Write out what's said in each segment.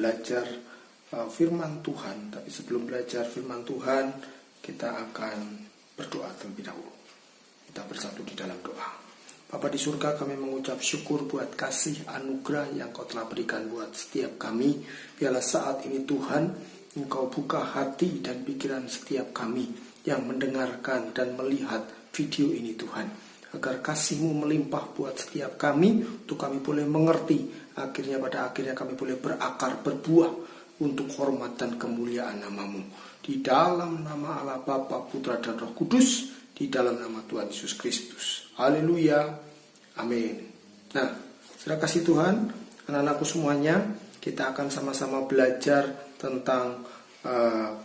belajar firman Tuhan. Tapi sebelum belajar firman Tuhan, kita akan berdoa terlebih dahulu. Kita bersatu di dalam doa. Bapa di surga, kami mengucap syukur buat kasih anugerah yang Kau telah berikan buat setiap kami. Biarlah saat ini Tuhan, Engkau buka hati dan pikiran setiap kami yang mendengarkan dan melihat video ini Tuhan. Agar kasih-Mu melimpah buat setiap kami, untuk kami boleh mengerti. Pada akhirnya kami boleh berakar, berbuah untuk hormat dan kemuliaan nama-Mu. Di dalam nama Allah Bapa, Putra dan Roh Kudus, di dalam nama Tuhan Yesus Kristus. Haleluya. Amin. Nah, saudara kasih Tuhan, anak-anakku semuanya, kita akan sama-sama belajar tentang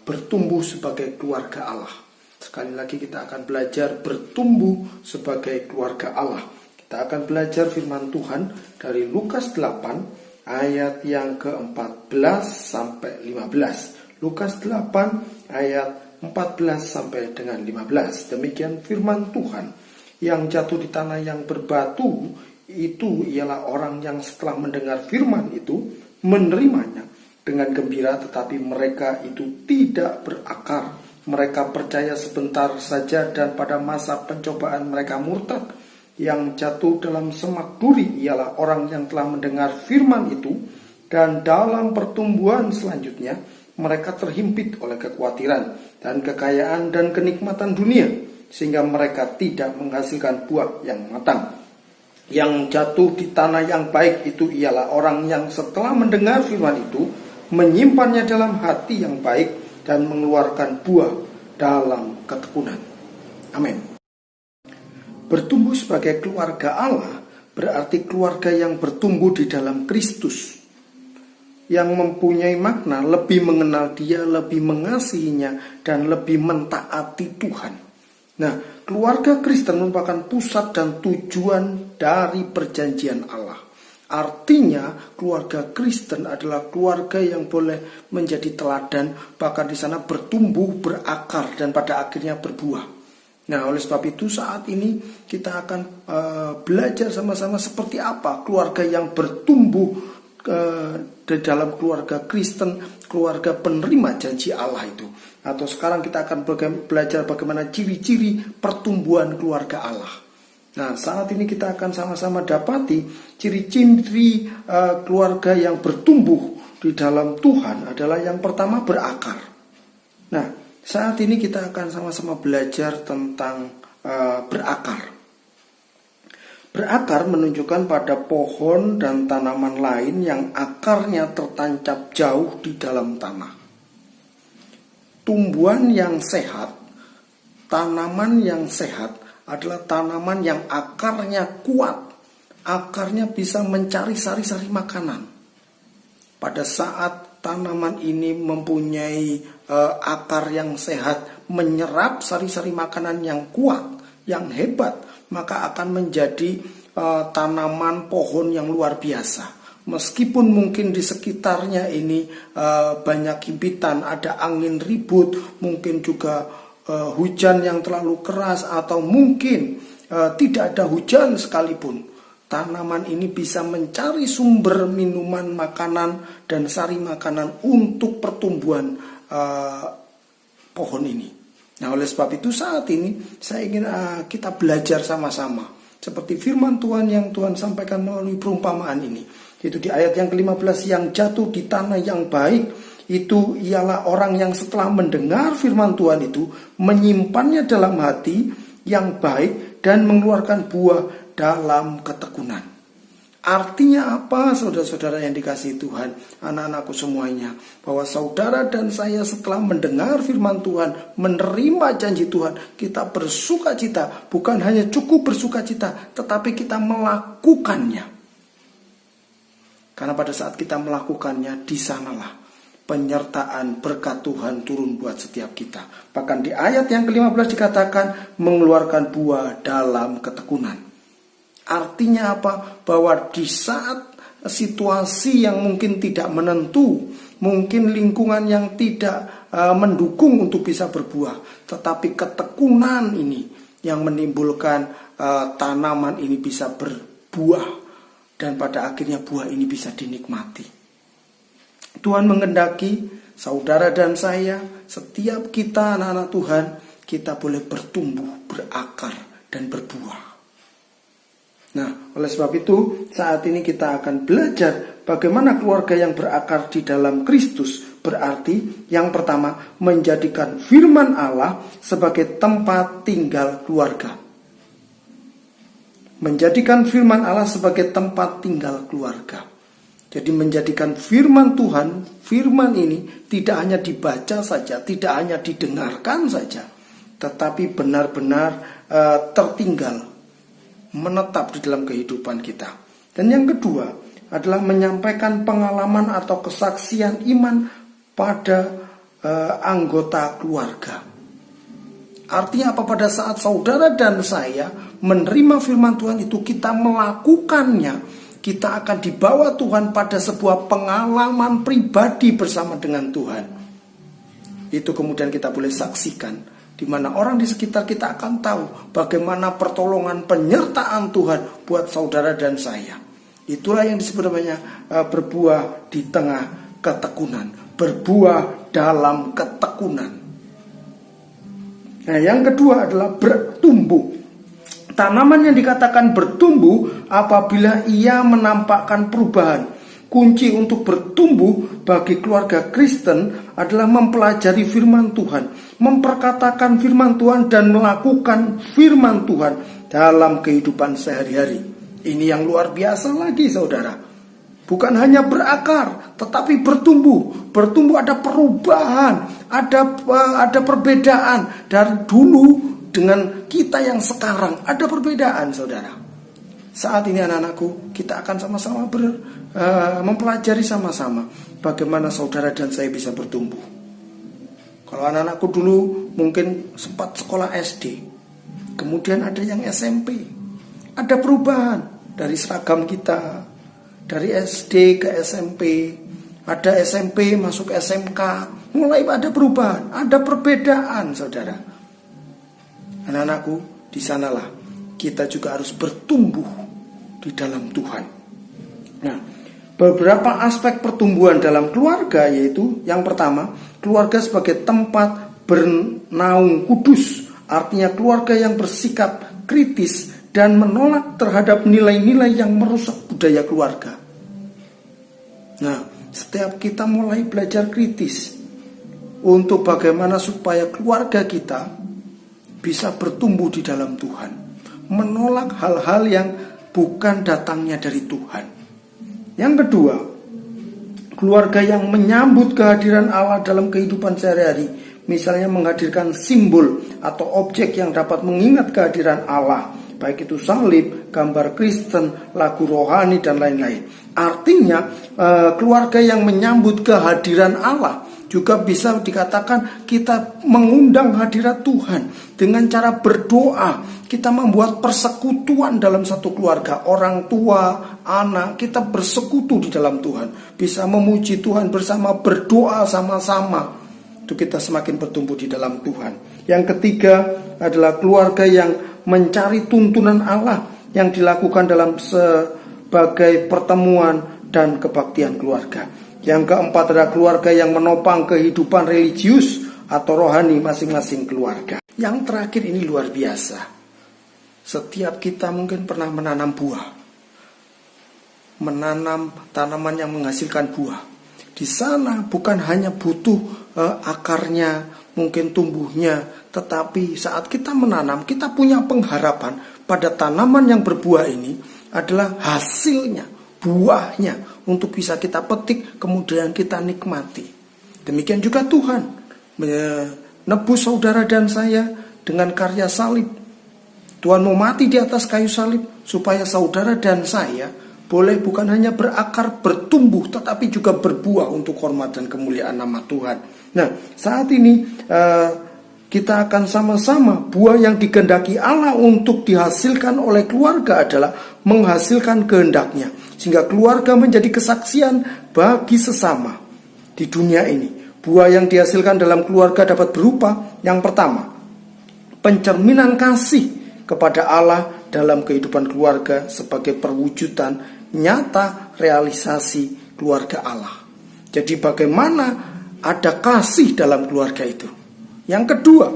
bertumbuh sebagai keluarga Allah. Sekali lagi kita akan belajar bertumbuh sebagai keluarga Allah. Kita akan belajar firman Tuhan dari Lukas 8 ayat yang ke-14 sampai 15. Lukas 8 ayat 14 sampai dengan 15. Demikian firman Tuhan. Yang jatuh di tanah yang berbatu itu ialah orang yang setelah mendengar firman itu menerimanya dengan gembira, tetapi mereka itu tidak berakar. Mereka percaya sebentar saja dan pada masa pencobaan mereka murtad. Yang jatuh dalam semak duri ialah orang yang telah mendengar firman itu dan dalam pertumbuhan selanjutnya mereka terhimpit oleh kekhawatiran dan kekayaan dan kenikmatan dunia sehingga mereka tidak menghasilkan buah yang matang. Yang jatuh di tanah yang baik itu ialah orang yang setelah mendengar firman itu menyimpannya dalam hati yang baik dan mengeluarkan buah dalam ketekunan. Amin. Bertumbuh sebagai keluarga Allah berarti keluarga yang bertumbuh di dalam Kristus, yang mempunyai makna lebih mengenal Dia, lebih mengasihinya, dan lebih mentaati Tuhan. Nah, keluarga Kristen merupakan pusat dan tujuan dari perjanjian Allah. Artinya, keluarga Kristen adalah keluarga yang boleh menjadi teladan, bahkan di sana bertumbuh, berakar, dan pada akhirnya berbuah. Nah, oleh sebab itu saat ini kita akan belajar sama-sama seperti apa keluarga yang bertumbuh di dalam keluarga Kristen, keluarga penerima janji Allah itu. Atau sekarang kita akan belajar bagaimana ciri-ciri pertumbuhan keluarga Allah. Nah, saat ini kita akan sama-sama dapati ciri-ciri keluarga yang bertumbuh di dalam Tuhan adalah yang pertama berakar. Nah, saat ini kita akan sama-sama belajar tentang berakar. Berakar menunjukkan pada pohon dan tanaman lain yang akarnya tertancap jauh di dalam tanah. Tumbuhan yang sehat, tanaman yang sehat adalah tanaman yang akarnya kuat. Akarnya bisa mencari sari-sari makanan. Pada saat tanaman ini mempunyai akar yang sehat, menyerap sari-sari makanan yang kuat, yang hebat, maka akan menjadi tanaman pohon yang luar biasa. Meskipun mungkin di sekitarnya ini banyak himpitan, ada angin ribut, mungkin juga hujan yang terlalu keras, atau mungkin tidak ada hujan sekalipun, tanaman ini bisa mencari sumber minuman, makanan, dan sari makanan untuk pertumbuhan pohon ini. Nah, oleh sebab itu saat ini saya ingin kita belajar sama-sama seperti firman Tuhan yang Tuhan sampaikan melalui perumpamaan ini. Itu di ayat yang ke-15, yang jatuh di tanah yang baik itu ialah orang yang setelah mendengar firman Tuhan itu menyimpannya dalam hati yang baik dan mengeluarkan buah dalam ketekunan. Artinya apa, saudara-saudara yang dikasihi Tuhan, anak-anakku semuanya, bahwa saudara dan saya setelah mendengar firman Tuhan, menerima janji Tuhan, kita bersukacita, bukan hanya cukup bersukacita, tetapi kita melakukannya. Karena pada saat kita melakukannya, di sanalah penyertaan berkat Tuhan turun buat setiap kita. Bahkan di ayat yang ke-15 dikatakan mengeluarkan buah dalam ketekunan. Artinya apa? Bahwa di saat situasi yang mungkin tidak menentu, mungkin lingkungan yang tidak mendukung untuk bisa berbuah, tetapi ketekunan ini yang menimbulkan tanaman ini bisa berbuah, dan pada akhirnya buah ini bisa dinikmati. Tuhan menghendaki saudara dan saya, setiap kita anak-anak Tuhan, kita boleh bertumbuh, berakar, dan berbuah. Nah, oleh sebab itu saat ini kita akan belajar bagaimana keluarga yang berakar di dalam Kristus. Berarti yang pertama, menjadikan firman Allah sebagai tempat tinggal keluarga. Menjadikan firman Allah sebagai tempat tinggal keluarga. Jadi menjadikan firman Tuhan, firman ini tidak hanya dibaca saja, tidak hanya didengarkan saja, tetapi benar-benar tertinggal, menetap di dalam kehidupan kita. Dan yang kedua adalah menyampaikan pengalaman atau kesaksian iman pada anggota keluarga. Artinya apa? Pada saat saudara dan saya menerima firman Tuhan itu, kita melakukannya, kita akan dibawa Tuhan pada sebuah pengalaman pribadi bersama dengan Tuhan. Itu kemudian kita boleh saksikan, di mana orang di sekitar kita akan tahu bagaimana pertolongan penyertaan Tuhan buat saudara dan saya. Itulah yang disebut namanya berbuah di tengah ketekunan, berbuah dalam ketekunan. Nah, yang kedua adalah bertumbuh. Tanaman yang dikatakan bertumbuh apabila ia menampakkan perubahan. Kunci untuk bertumbuh bagi keluarga Kristen adalah mempelajari firman Tuhan, memperkatakan firman Tuhan, dan melakukan firman Tuhan dalam kehidupan sehari-hari. Ini yang luar biasa lagi, saudara. Bukan hanya berakar, tetapi bertumbuh. Bertumbuh ada perubahan, ada perbedaan dari dulu dengan kita yang sekarang. Ada perbedaan, saudara. Saat ini anak-anakku, kita akan sama-sama mempelajari sama-sama bagaimana saudara dan saya bisa bertumbuh. Kalau anak-anakku dulu mungkin sempat sekolah SD, kemudian ada yang SMP, ada perubahan dari seragam kita, dari SD ke SMP, ada SMP masuk SMK, mulai ada perubahan, ada perbedaan, saudara. Anak-anakku, di sanalah kita juga harus bertumbuh di dalam Tuhan. Nah, beberapa aspek pertumbuhan dalam keluarga yaitu yang pertama, keluarga sebagai tempat bernaung kudus. Artinya keluarga yang bersikap kritis dan menolak terhadap nilai-nilai yang merusak budaya keluarga. Nah, setiap kita mulai belajar kritis untuk bagaimana supaya keluarga kita bisa bertumbuh di dalam Tuhan, menolak hal-hal yang bukan datangnya dari Tuhan. Yang kedua, keluarga yang menyambut kehadiran Allah dalam kehidupan sehari-hari, misalnya menghadirkan simbol atau objek yang dapat mengingat kehadiran Allah, baik itu salib, gambar Kristen, lagu rohani, dan lain-lain. Artinya keluarga yang menyambut kehadiran Allah juga bisa dikatakan kita mengundang hadirat Tuhan dengan cara berdoa. Kita membuat persekutuan dalam satu keluarga, orang tua, anak, kita bersekutu di dalam Tuhan, bisa memuji Tuhan bersama, berdoa sama-sama. Itu kita semakin bertumbuh di dalam Tuhan. Yang ketiga adalah keluarga yang mencari tuntunan Allah yang dilakukan dalam sebagai pertemuan dan kebaktian keluarga. Yang keempat adalah keluarga yang menopang kehidupan religius atau rohani masing-masing keluarga. Yang terakhir ini luar biasa. Setiap kita mungkin pernah menanam buah, menanam tanaman yang menghasilkan buah. Di sana bukan hanya butuh akarnya, mungkin tumbuhnya, tetapi saat kita menanam, kita punya pengharapan pada tanaman yang berbuah ini adalah hasilnya, buahnya, untuk bisa kita petik, kemudian kita nikmati. Demikian juga Tuhan menebus saudara dan saya dengan karya salib. Tuhan mau mati di atas kayu salib supaya saudara dan saya boleh bukan hanya berakar, bertumbuh, tetapi juga berbuah untuk hormat dan kemuliaan nama Tuhan. Nah, saat ini kita akan sama-sama, buah yang dikehendaki Allah untuk dihasilkan oleh keluarga adalah menghasilkan kehendaknya, sehingga keluarga menjadi kesaksian bagi sesama di dunia ini. Buah yang dihasilkan dalam keluarga dapat berupa, yang pertama, pencerminan kasih kepada Allah dalam kehidupan keluarga sebagai perwujudan nyata realisasi keluarga Allah. Jadi bagaimana ada kasih dalam keluarga itu. Yang kedua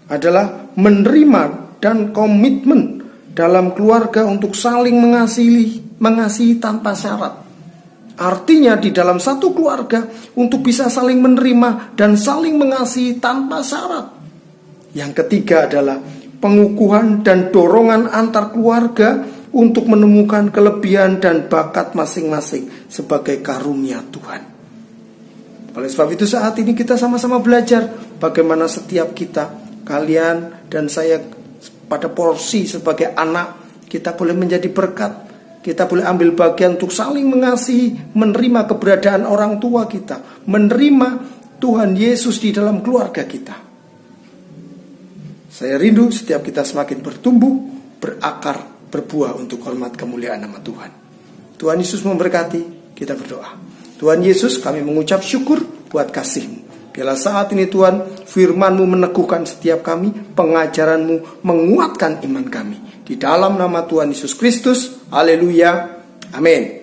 adalah menerima dan komitmen dalam keluarga untuk saling mengasihi tanpa syarat. Artinya di dalam satu keluarga untuk bisa saling menerima dan saling mengasihi tanpa syarat. Yang ketiga adalah pengukuhan dan dorongan antar keluarga untuk menemukan kelebihan dan bakat masing-masing sebagai karunia Tuhan. Oleh sebab itu saat ini kita sama-sama belajar bagaimana setiap kita, kalian dan saya pada porsi sebagai anak, kita boleh menjadi berkat. Kita boleh ambil bagian untuk saling mengasihi, menerima keberadaan orang tua kita, menerima Tuhan Yesus di dalam keluarga kita. Saya rindu setiap kita semakin bertumbuh, berakar, berbuah untuk hormat kemuliaan nama Tuhan. Tuhan Yesus memberkati, kita berdoa. Tuhan Yesus, kami mengucap syukur buat kasih-Mu. Biarlah saat ini Tuhan, firman-Mu meneguhkan setiap kami, pengajaran-Mu menguatkan iman kami. Di dalam nama Tuhan Yesus Kristus, haleluya, amin.